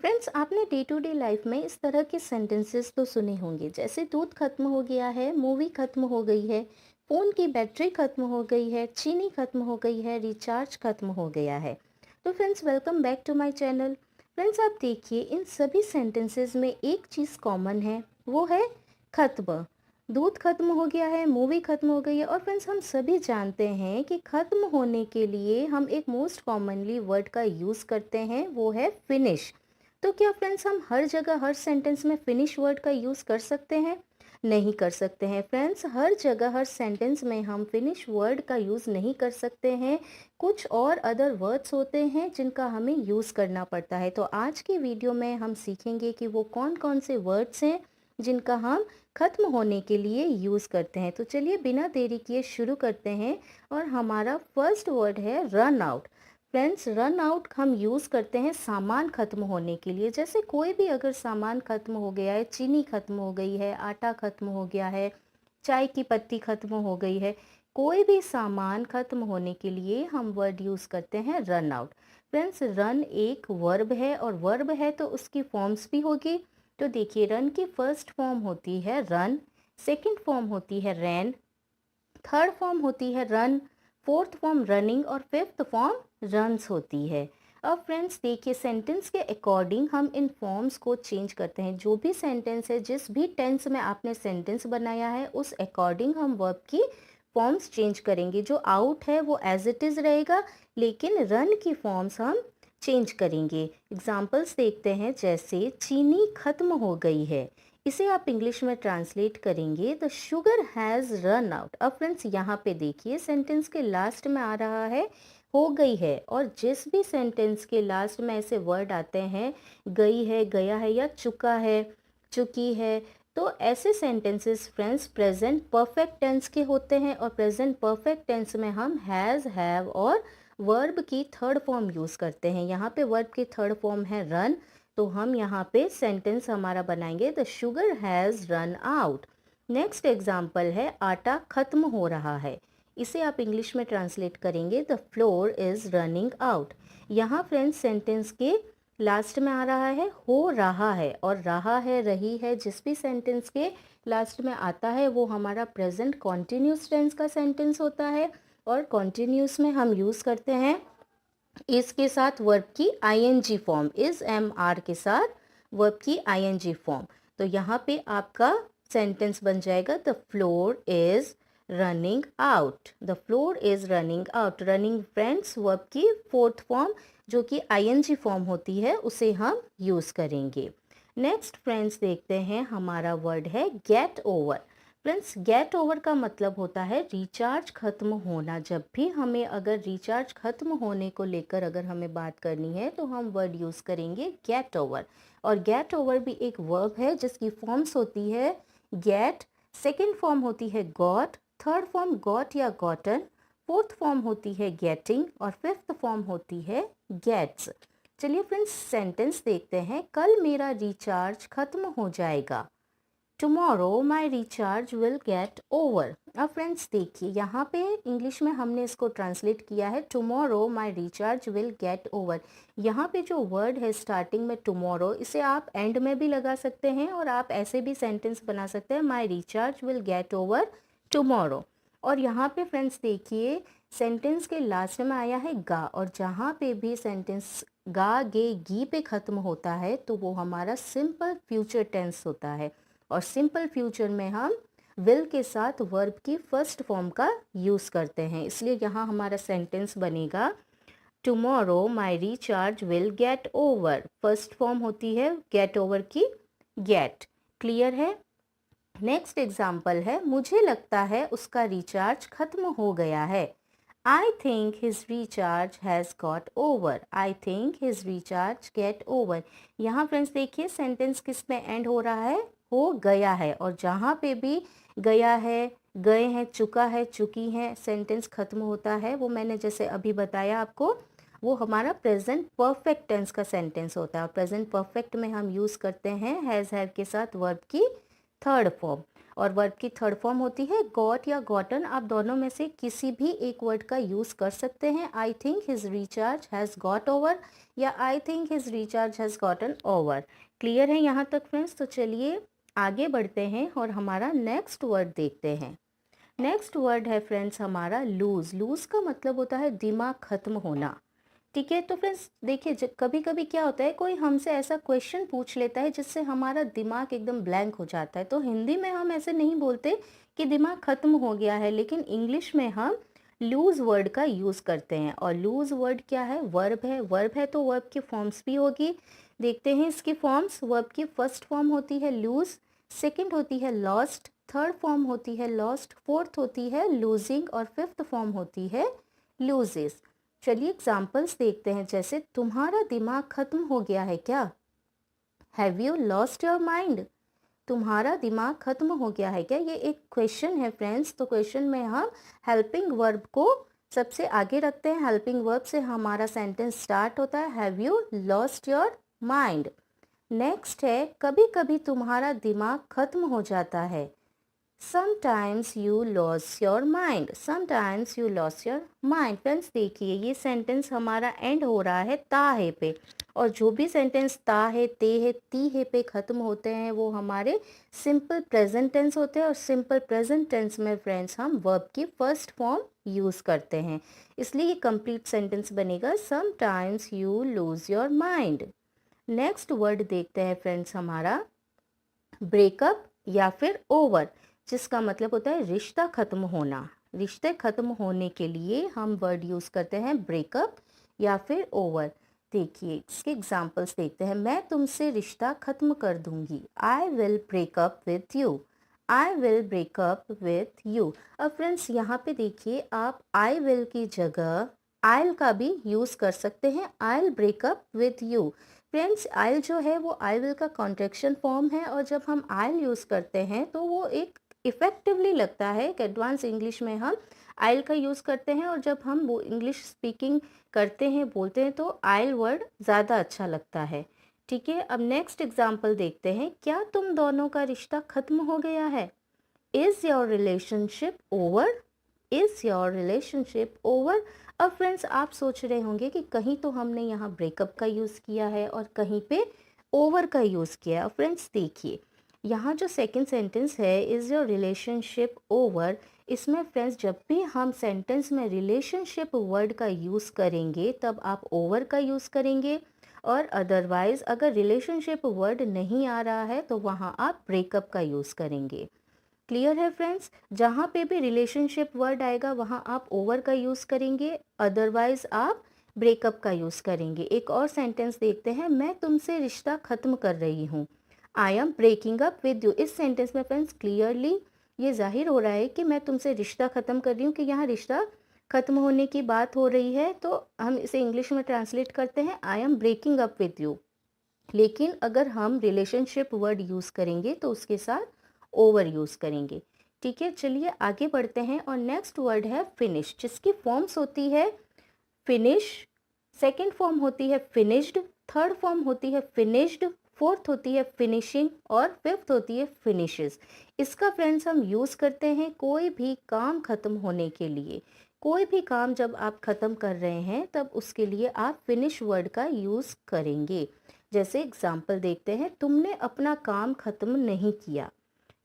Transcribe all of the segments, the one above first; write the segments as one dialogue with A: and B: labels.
A: Friends, आपने day to day life में इस तरह के सेंटेंसेस तो सुने होंगे, जैसे दूध खत्म हो गया है, मूवी खत्म हो गई है, फ़ोन की बैटरी खत्म हो गई है, चीनी खत्म हो गई है, रिचार्ज खत्म हो गया है। तो friends, welcome back to my channel. Friends, आप देखिए, इन सभी सेंटेंसेस में एक चीज़ कॉमन है, वो है खत्म। दूध खत्म हो गया है, मूवी खत्म हो गई है, और फ्रेंड्स हम सभी जानते हैं कि खत्म होने के लिए हम एक मोस्ट कॉमनली वर्ड का यूज़ करते हैं, वो है फिनिश। तो क्या फ्रेंड्स हम हर जगह हर सेंटेंस में फिनिश वर्ड का यूज़ कर सकते हैं? नहीं कर सकते हैं फ्रेंड्स। हर जगह हर सेंटेंस में हम फिनिश वर्ड का यूज़ नहीं कर सकते हैं। कुछ और अदर वर्ड्स होते हैं जिनका हमें यूज़ करना पड़ता है। तो आज की वीडियो में हम सीखेंगे कि वो कौन कौन से वर्ड्स हैं जिनका हम ख़त्म होने के लिए यूज़ करते हैं। तो चलिए बिना देरी किए शुरू करते हैं। और हमारा फर्स्ट वर्ड है run out. Friends, run out हम यूज़ करते हैं सामान ख़त्म होने के लिए। जैसे कोई भी अगर सामान ख़त्म हो गया है, चीनी ख़त्म हो गई है, आटा ख़त्म हो गया है, चाय की पत्ती ख़त्म हो गई है, कोई भी सामान ख़त्म होने के लिए हम वर्ड यूज़ करते हैं रन आउट। फ्रेंड्स, रन एक वर्ब है, और वर्ब है तो उसकी फॉर्म्स भी होगी। तो देखिए, रन की फर्स्ट फॉर्म होती है रन, सेकंड फॉर्म होती है रैन, थर्ड फॉर्म होती है रन, फोर्थ फॉर्म रनिंग, और फिफ्थ फॉर्म रन्स होती है। अब फ्रेंड्स देखिए, सेंटेंस के अकॉर्डिंग हम इन फॉर्म्स को चेंज करते हैं। जो भी सेंटेंस है, जिस भी टेंस में आपने सेंटेंस बनाया है, उस अकॉर्डिंग हम वर्ब की फॉर्म्स चेंज करेंगे। जो आउट है वो एज इट इज़ रहेगा, लेकिन रन की फॉर्म्स हम चेंज करेंगे। एग्जाम्पल्स देखते हैं, जैसे चीनी खत्म हो गई है, इसे आप इंग्लिश में ट्रांसलेट करेंगे, the sugar has run out. अब फ्रेंड्स यहाँ पे देखिए, सेंटेंस के लास्ट में आ रहा है हो गई है, और जिस भी सेंटेंस के लास्ट में ऐसे वर्ड आते हैं, गई है, गया है, या चुका है, चुकी है, तो ऐसे sentences friends present perfect tense के होते हैं। और प्रेजेंट परफेक्ट टेंस में हम हैज़, हैव और वर्ब की थर्ड फॉर्म यूज़ करते हैं। यहाँ पे वर्ब की थर्ड फॉर्म है रन, तो हम यहाँ पे सेंटेंस हमारा बनाएंगे, the sugar has run out. Next example है, आटा खत्म हो रहा है, इसे आप इंग्लिश में ट्रांसलेट करेंगे, the floor is running out. यहाँ फ्रेंड्स सेंटेंस के लास्ट में आ रहा है हो रहा है, और रहा है, रही है, जिस भी सेंटेंस के लास्ट में आता है वो हमारा प्रेजेंट कॉन्टिन्यूस टेंस का सेंटेंस होता है। और कॉन्टिन्यूस में हम यूज़ करते हैं इसके साथ वर्ब की ING form, is am are के साथ वर्ब की आईएनजी फॉर्म। तो यहाँ पे आपका सेंटेंस बन जाएगा, the floor is running out. The floor is running out. Running friends verb की फोर्थ फॉर्म जो कि आईएनजी फॉर्म होती है, उसे हम यूज़ करेंगे। नेक्स्ट फ्रेंड्स देखते हैं, हमारा वर्ड है get over. Friends, get over का मतलब होता है रिचार्ज खत्म होना। जब भी हमें अगर रिचार्ज खत्म होने को लेकर अगर हमें बात करनी है, तो हम वर्ड यूज़ करेंगे गेट ओवर। और गेट ओवर भी एक वर्ब है जिसकी फॉर्म्स होती है गेट, सेकेंड फॉर्म होती है गॉट, थर्ड फॉर्म गॉट या गॉटन, फोर्थ फॉर्म होती है गेटिंग, और फिफ्थ फॉर्म होती है गेट्स। चलिए फ्रेंड्स सेंटेंस देखते हैं, कल मेरा रिचार्ज खत्म हो जाएगा। Tomorrow my recharge will get over. अब फ्रेंड्स देखिए, यहाँ पे इंग्लिश में हमने इसको ट्रांसलेट किया है tomorrow my recharge will get over. यहाँ पे जो वर्ड है स्टार्टिंग में टुमारो, इसे आप एंड में भी लगा सकते हैं, और आप ऐसे भी सेंटेंस बना सकते हैं, my recharge will get over tomorrow. और यहाँ पे फ्रेंड्स देखिए, सेंटेंस के लास्ट में आया है गा, और जहाँ पे भी सेंटेंस गा, गे, गी पे ख़त्म होता है, तो वो हमारा सिंपल फ्यूचर टेंस होता है। और सिंपल फ्यूचर में हम विल के साथ वर्ब की फर्स्ट फॉर्म का यूज़ करते हैं, इसलिए यहाँ हमारा सेंटेंस बनेगा, tomorrow my recharge will get over. First form होती है गेट ओवर की गेट। क्लियर है? नेक्स्ट एग्जाम्पल है, मुझे लगता है उसका रिचार्ज खत्म हो गया है। आई think his recharge has got over. I think his recharge get over. यहाँ फ्रेंड्स देखिए, सेंटेंस किस में एंड हो रहा है, हो गया है, और जहाँ पे भी गया है, गए हैं, चुका है, चुकी हैं, सेंटेंस खत्म होता है, वो मैंने जैसे अभी बताया आपको, वो हमारा प्रेजेंट परफेक्ट टेंस का सेंटेंस होता है। और प्रेजेंट परफेक्ट में हम यूज़ करते हैं हैज़ हैव के साथ वर्ब की थर्ड फॉर्म। और वर्ब की थर्ड फॉर्म होती है गॉट या गॉटन। आप दोनों में से किसी भी एक वर्ड का यूज़ कर सकते हैं। I think his recharge has got over या I think his recharge has gotten over. Clear है यहाँ तक फ्रेंड्स? तो चलिए आगे बढ़ते हैं और हमारा नेक्स्ट वर्ड देखते हैं। नेक्स्ट वर्ड है फ्रेंड्स हमारा लूज़। लूज़ का मतलब होता है दिमाग खत्म होना। ठीक है, तो फ्रेंड्स देखिए कभी कभी क्या होता है, कोई हमसे ऐसा क्वेश्चन पूछ लेता है जिससे हमारा दिमाग एकदम ब्लैंक हो जाता है। तो हिंदी में हम ऐसे नहीं बोलते कि दिमाग खत्म हो गया है, लेकिन इंग्लिश में हम लूज वर्ड का यूज़ करते हैं। और लूज वर्ड क्या है? वर्ब है। वर्ब है तो वर्ब की फॉर्म्स भी होगी। देखते हैं इसकी फॉर्म्स। वर्ब की फर्स्ट फॉर्म होती है लूज, सेकेंड होती है लॉस्ट, थर्ड फॉर्म होती है लॉस्ट, फोर्थ होती है लूजिंग और फिफ्थ फॉर्म होती है लूजेस। चलिए एग्जाम्पल्स देखते हैं। जैसे तुम्हारा दिमाग खत्म हो गया है क्या? Have you lost your mind? तुम्हारा दिमाग खत्म हो गया है क्या? ये एक क्वेश्चन है फ्रेंड्स। तो क्वेश्चन में हम हेल्पिंग वर्ब को सबसे आगे रखते हैं। हेल्पिंग वर्ब से हमारा सेंटेंस स्टार्ट होता है, have you lost your mind. Next है कभी कभी तुम्हारा दिमाग खत्म हो जाता है। Sometimes you lose your mind. Sometimes you lose your mind. Friends देखिए ये सेंटेंस हमारा एंड हो रहा है ता है पे, और जो भी सेंटेंस ता है, ते है, ती है पे ख़त्म होते हैं वो हमारे सिंपल प्रेजेंट टेंस होते हैं। और सिंपल प्रेजेंट टेंस में फ्रेंड्स हम वर्ब की फर्स्ट फॉर्म यूज़ करते हैं, इसलिए ये कंप्लीट सेंटेंस बनेगा Sometimes you lose your mind. Next word देखते हैं फ्रेंड्स हमारा ब्रेकअप या फिर ओवर, जिसका मतलब होता है रिश्ता खत्म होना। रिश्ते खत्म होने के लिए हम वर्ड यूज़ करते हैं ब्रेकअप या फिर ओवर। देखिए इसके एग्जाम्पल्स देखते हैं। मैं तुमसे रिश्ता खत्म कर दूंगी। आई will break up with you. I will break up with you. अब फ्रेंड्स यहाँ पे देखिए आप आई विल की जगह आइल का भी यूज़ कर सकते हैं। I will break up with you. Friends I'll जो है वो आई विल का कॉन्ट्रैक्शन फॉर्म है, और जब हम आइल यूज़ करते हैं तो वो एक इफ़ेक्टिवली लगता है। एक एडवांस इंग्लिश में हम आइल का यूज़ करते हैं, और जब हम वो इंग्लिश स्पीकिंग करते हैं बोलते हैं तो आइल वर्ड ज़्यादा अच्छा लगता है। ठीक है, अब नेक्स्ट एग्जाम्पल देखते हैं। क्या तुम दोनों का रिश्ता ख़त्म हो गया है? Is your relationship over? Is your relationship over? अब फ्रेंड्स आप सोच रहे होंगे कि कहीं तो हमने यहाँ ब्रेकअप का यूज़ किया है और कहीं पे ओवर का यूज़ किया है। फ्रेंड्स देखिए यहाँ जो सेकंड सेंटेंस है इज़ योर रिलेशनशिप ओवर, इसमें फ्रेंड्स जब भी हम सेंटेंस में रिलेशनशिप वर्ड का यूज़ करेंगे तब आप ओवर का यूज़ करेंगे, और अदरवाइज़ अगर रिलेशनशिप वर्ड नहीं आ रहा है तो वहाँ आप ब्रेकअप का यूज़ करेंगे। क्लियर है फ्रेंड्स? जहाँ पे भी रिलेशनशिप वर्ड आएगा वहाँ आप ओवर का यूज़ करेंगे, अदरवाइज आप ब्रेकअप का यूज़ करेंगे। एक और सेंटेंस देखते हैं। मैं तुमसे रिश्ता ख़त्म कर रही हूँ। I am breaking up with you. इस सेंटेंस में फ्रेंड्स क्लियरली ये जाहिर हो रहा है कि मैं तुमसे रिश्ता ख़त्म कर रही हूँ, कि यहाँ रिश्ता ख़त्म होने की बात हो रही है। तो हम इसे इंग्लिश में ट्रांसलेट करते हैं I am breaking up with you. लेकिन अगर हम रिलेशनशिप वर्ड यूज़ करेंगे तो उसके साथ ओवर यूज़ करेंगे। ठीक है, चलिए आगे बढ़ते हैं। और नेक्स्ट वर्ड है फिनिश, जिसकी फॉर्म्स होती है फिनिश, सेकेंड फॉर्म होती है फिनिश्ड, थर्ड फॉर्म होती है फिनिश्ड, फोर्थ होती है फिनिशिंग और फिफ्थ होती है फिनिशेस। इसका फ्रेंड्स हम यूज़ करते हैं कोई भी काम ख़त्म होने के लिए। कोई भी काम जब आप ख़त्म कर रहे हैं तब उसके लिए आप फिनिश वर्ड का यूज़ करेंगे। जैसे एग्जाम्पल देखते हैं। तुमने अपना काम ख़त्म नहीं किया।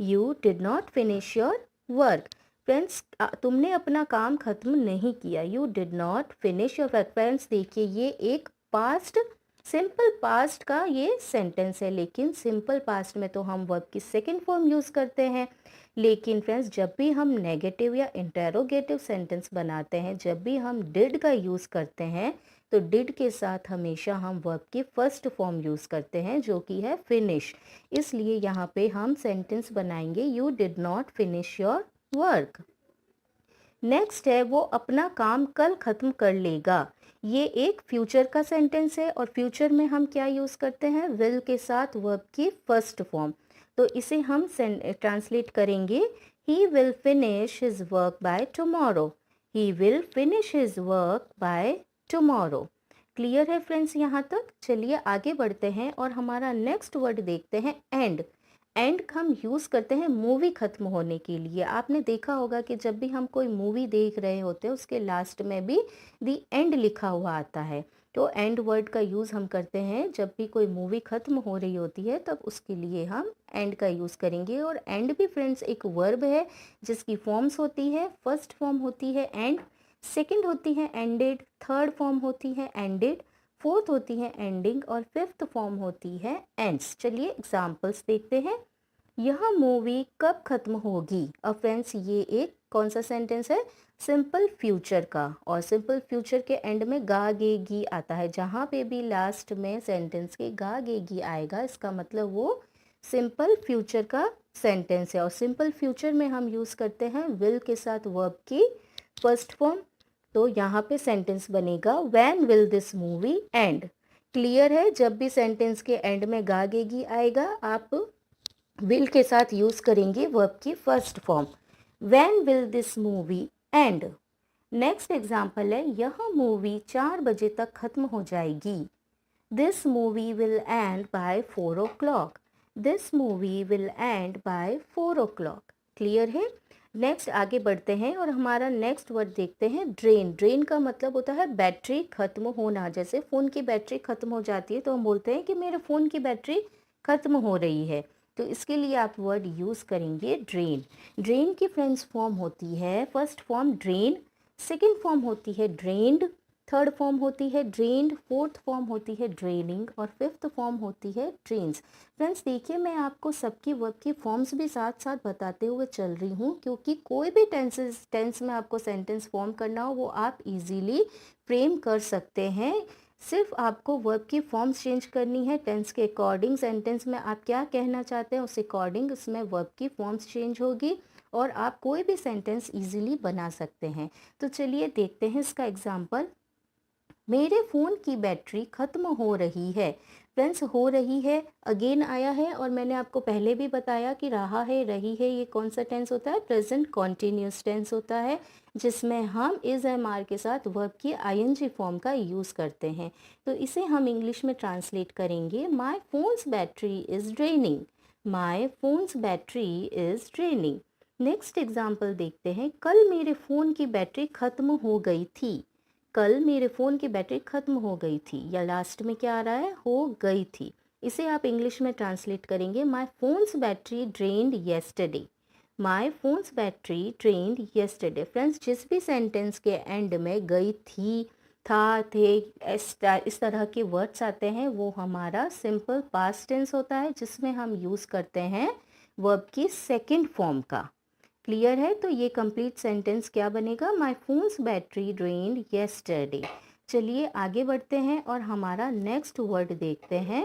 A: You did not finish your work. Friends तुमने अपना काम ख़त्म नहीं किया। You did not finish your work. Friends देखिए ये एक पास्ट, सिंपल पास्ट का ये सेंटेंस है, लेकिन सिंपल पास्ट में तो हम वर्ब की सेकंड फॉर्म यूज़ करते हैं। लेकिन फ्रेंड्स जब भी हम नेगेटिव या इंटेरोगेटिव सेंटेंस बनाते हैं, जब भी हम डिड का यूज़ करते हैं तो डिड के साथ हमेशा हम वर्ब की फर्स्ट फॉर्म यूज़ करते हैं जो कि है फिनिश। इसलिए यहाँ पे हम सेंटेंस बनाएंगे you did not finish your work. Next है वो अपना काम कल ख़त्म कर लेगा। ये एक फ्यूचर का सेंटेंस है, और फ्यूचर में हम क्या यूज़ करते हैं? विल के साथ वर्ब की फर्स्ट फॉर्म। तो इसे हम ट्रांसलेट करेंगे he will finish his work by tomorrow. He will finish his work by tomorrow. Clear है फ्रेंड्स यहाँ तक? चलिए आगे बढ़ते हैं और हमारा नेक्स्ट वर्ड देखते हैं एंड। एंड हम यूज़ करते हैं मूवी ख़त्म होने के लिए। आपने देखा होगा कि जब भी हम कोई मूवी देख रहे होते हैं उसके लास्ट में भी दी एंड लिखा हुआ आता है। तो एंड वर्ड का यूज़ हम करते हैं जब भी कोई मूवी ख़त्म हो रही होती है, तब उसके लिए हम एंड का यूज़ करेंगे। और एंड भी फ्रेंड्स एक वर्ब है जिसकी फॉर्म्स होती है, फर्स्ट फॉर्म होती है एंड, सेकंड होती है एंडेड, थर्ड फॉर्म होती है एंडेड, फोर्थ होती है एंडिंग और फिफ्थ फॉर्म होती है एंड्स। चलिए एग्जांपल्स देखते हैं। यह मूवी कब खत्म होगी। अब फ्रेंड्स ये एक कौन सा सेंटेंस है, सिंपल फ्यूचर का। और सिंपल फ्यूचर के एंड में गागेगी आता है। जहाँ पे भी लास्ट में सेंटेंस के गागेगी आएगा इसका मतलब वो सिंपल फ्यूचर का सेंटेंस है। और सिंपल फ्यूचर में हम यूज़ करते हैं विल के साथ वर्ब की फर्स्ट फॉर्म। तो यहाँ पे सेंटेंस बनेगा when will this movie and. Clear है, जब भी सेंटेंस के एंड में गागेगी आएगा आप विल के साथ यूज़ करेंगे वर्ब की first form, when will this movie end. Next example है, यह मूवी 4 बजे तक खत्म हो जाएगी। This movie will end by 4 o'clock। This movie will end by 4 o'clock। Clear है। नेक्स्ट आगे बढ़ते हैं और हमारा नेक्स्ट वर्ड देखते हैं ड्रेन। ड्रेन का मतलब होता है बैटरी खत्म होना। जैसे फ़ोन की बैटरी खत्म हो जाती है तो हम बोलते हैं कि मेरे फ़ोन की बैटरी खत्म हो रही है। तो इसके लिए आप वर्ड यूज़ करेंगे ड्रेन। ड्रेन की फ्रेंड्स फॉर्म होती है, first form drain, second form होती है ड्रेन्ड, थर्ड फॉर्म होती है ड्रेन्ड, फोर्थ फॉर्म होती है ड्रेनिंग और फिफ्थ फॉर्म होती है ड्रेन्स। फ्रेंड्स देखिए, मैं आपको सबकी वर्ब की फॉर्म्स भी साथ साथ बताते हुए चल रही हूँ, क्योंकि कोई भी टेंस में आपको सेंटेंस फॉर्म करना हो वो आप इजीली फ्रेम कर सकते हैं। सिर्फ आपको वर्ब की फॉर्म्स चेंज करनी है टेंस के अकॉर्डिंग। सेंटेंस में आप क्या कहना चाहते हैं उस अकॉर्डिंग इसमें वर्ब की फॉर्म्स चेंज होगी और आप कोई भी सेंटेंस इजीली बना सकते हैं। तो चलिए देखते हैं इसका एग्जाम्पल। मेरे फ़ोन की बैटरी ख़त्म हो रही है। फ्रेंड्स हो रही है अगेन आया है और मैंने आपको पहले भी बताया कि रहा है, रही है, ये कौन सा टेंस होता है, प्रेजेंट कॉन्टिन्यूस टेंस होता है, जिसमें हम इज एम आर के साथ वर्ब की आईएनजी फॉर्म का यूज़ करते हैं। तो इसे हम इंग्लिश में ट्रांसलेट करेंगे, my phone's battery is draining. My phone's battery is draining. Next example देखते हैं, कल मेरे फ़ोन की बैटरी ख़त्म हो गई थी। कल मेरे फ़ोन की बैटरी ख़त्म हो गई थी, या लास्ट में क्या आ रहा है, हो गई थी। इसे आप इंग्लिश में ट्रांसलेट करेंगे, my phone's battery drained yesterday. My phone's battery drained yesterday. Friends जिस भी सेंटेंस के एंड में गई थी, था, थे, इस तरह के वर्ड्स आते हैं वो हमारा सिंपल पास्ट टेंस होता है, जिसमें हम यूज़ करते हैं वर्ब की सेकेंड फॉर्म का। क्लियर है। तो ये कंप्लीट सेंटेंस क्या बनेगा, माई फोन्स बैटरी ड्रेन्ड येस्टरडे। चलिए आगे बढ़ते हैं और हमारा नेक्स्ट वर्ड देखते हैं,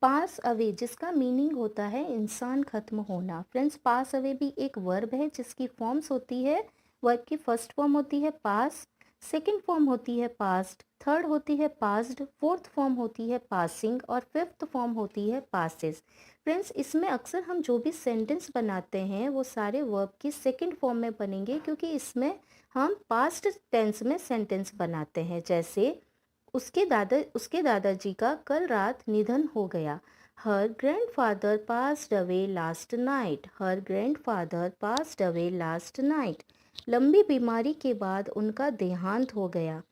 A: पास अवे, जिसका मीनिंग होता है इंसान खत्म होना। फ्रेंड्स पास अवे भी एक वर्ब है जिसकी फॉर्म्स होती है, वर्ब की फर्स्ट फॉर्म होती है पास, सेकंड फॉर्म होती है पास्ट, थर्ड होती है पास्ड, फोर्थ फॉर्म होती है पासिंग और फिफ्थ फॉर्म होती है पासेस। फ्रेंड्स इसमें अक्सर हम जो भी सेंटेंस बनाते हैं वो सारे वर्ब की सेकंड फॉर्म में बनेंगे, क्योंकि इसमें हम पास्ट टेंस में सेंटेंस बनाते हैं। जैसे उसके दादाजी का कल रात निधन हो गया। Her grandfather passed away last night. Her grandfather passed away last night. लंबी बीमारी के बाद उनका देहांत हो गया।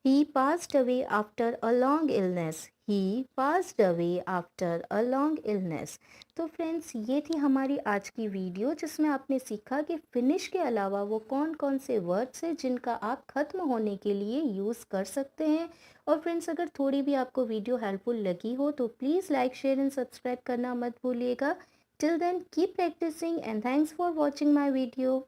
A: He passed away after a long illness. He passed away after a long illness. तो फ्रेंड्स ये थी हमारी आज की वीडियो, जिसमें आपने सीखा कि फिनिश के अलावा वो कौन कौन से वर्ड्स हैं जिनका आप ख़त्म होने के लिए यूज़ कर सकते हैं। और फ्रेंड्स अगर थोड़ी भी आपको वीडियो हेल्पफुल लगी हो तो please like, share and subscribe करना मत भूलिएगा। Till then keep practicing and thanks for watching my video.